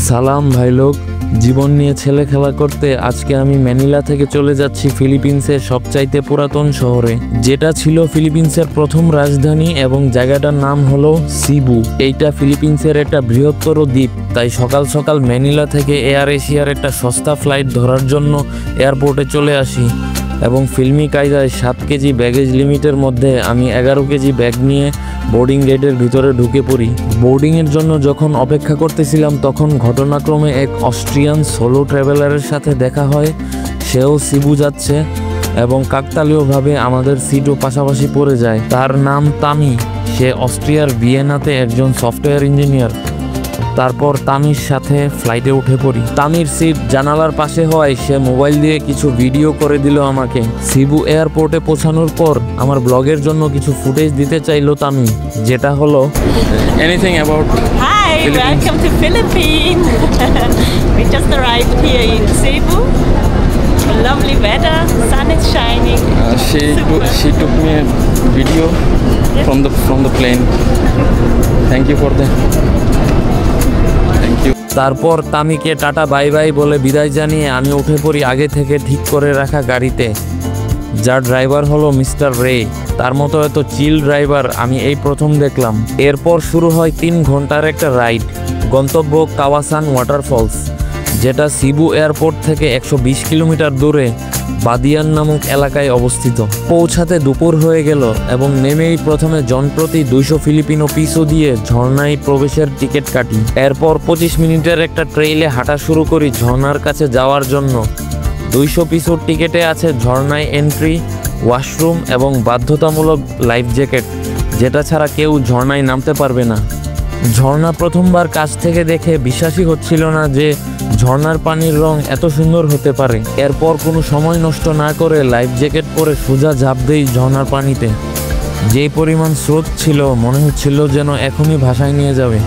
সালাম ভাই লোক, জীবন নিয়ে ছেলে খেলা করতে আজকে আমি ম্যানিলা থেকে চলে যাচ্ছি ফিলিপিন্সের সবচাইতে পুরাতন শহরে, যেটা ছিল ফিলিপিন্সের প্রথম রাজধানী এবং জায়গাটার নাম হলো সিবু। এইটা ফিলিপিন্সের একটা বৃহত্তর দ্বীপ, তাই সকাল সকাল ম্যানিলা থেকে এয়ার এশিয়ার একটা সস্তা ফ্লাইট ধরার জন্য এয়ারপোর্টে চলে আসি এবং ফিল্মি কায়দায় 7 কেজি ব্যাগেজ লিমিটের মধ্যে আমি 11 কেজি ব্যাগ নিয়ে বোর্ডিং গেটের ভিতরে ঢুকে পড়ি। বোর্ডিংয়ের জন্য যখন অপেক্ষা করতেছিলাম তখন ঘটনাক্রমে এক অস্ট্রিয়ান সোলো ট্রাভেলারের সাথে দেখা হয়। সেও সিবু যাচ্ছে এবং কাকতালীয়ভাবে আমাদের সিটও পাশাপাশি পড়ে যায়। তার নাম তামি, সে অস্ট্রিয়ার ভিয়েনাতে একজন সফটওয়্যার ইঞ্জিনিয়ার। তারপর তামির সাথে ফ্লাইটে উঠে পড়ি। তামির সিট জানালার পাশে হওয়ায় সে মোবাইল দিয়ে কিছু ভিডিও করে দিল আমাকে। সিবু এয়ারপোর্টে পৌঁছানোর পর আমার ব্লগের জন্য কিছু ফুটেজ দিতে চাইলো তামি, যেটা হলো anything about Hi, welcome to Philippines. We just arrived here in Cebu. Lovely weather, sun is shining. she took me a video from the plane. Thank you for that. তারপর তামিকে টাটা বাই বাই বলে বিদায় জানিয়ে আমি উঠে পড়ি আগে থেকে ঠিক করে রাখা গাড়িতে, যার ড্রাইভার হলো মিস্টার রে। তার মতো এত চিল ড্রাইভার আমি এই প্রথম দেখলাম। এরপর শুরু হয় 3 ঘন্টার একটা রাইড, গন্তব্য কাওয়াসান ওয়াটারফলস, যেটা সিবু এয়ারপোর্ট থেকে 120 কিলোমিটার দূরে বাদিয়ান নামক এলাকায় অবস্থিত। পৌঁছাতে দুপুর হয়ে গেল এবং নেমেই প্রথমে জনপ্রতি 200 ফিলিপিনো পিসো দিয়ে ঝর্ণায় প্রবেশের টিকিট কাটি। এরপর 25 মিনিটের একটা ট্রেইলে হাঁটা শুরু করি ঝর্ণার কাছে যাওয়ার জন্য। 200 পিসোর টিকিটে আছে ঝর্ণায় এন্ট্রি, ওয়াশরুম এবং বাধ্যতামূলক লাইফ জ্যাকেট, যেটা ছাড়া কেউ ঝর্ণায় নামতে পারবে না। ঝর্ণা প্রথমবার কাছ থেকে দেখে বিশ্বাসই হচ্ছিল না যে ঝর্ণার পানির রং এত সুন্দর হতে পারে। এরপর কোনো সময় নষ্ট না করে লাইফ জ্যাকেট পরে সোজা ঝাঁপ দেই ঝর্ণার পানিতে। যেই পরিমাণ স্রোত ছিল মনে হচ্ছিল যেন এখনই ভাসায় নিয়ে যাবে।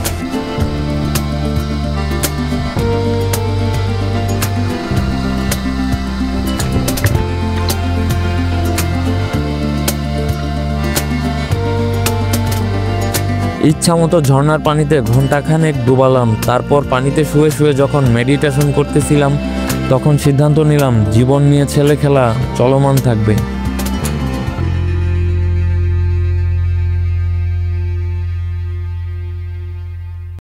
ইচ্ছামতো ঝর্ণার পানিতে ঘন্টাখানেক ডুবালাম। তারপর পানিতে শুয়ে শুয়ে যখন মেডিটেশন করতেছিলাম তখন সিদ্ধান্ত নিলাম জীবন নিয়ে ছেলে খেলা চলমান থাকবে।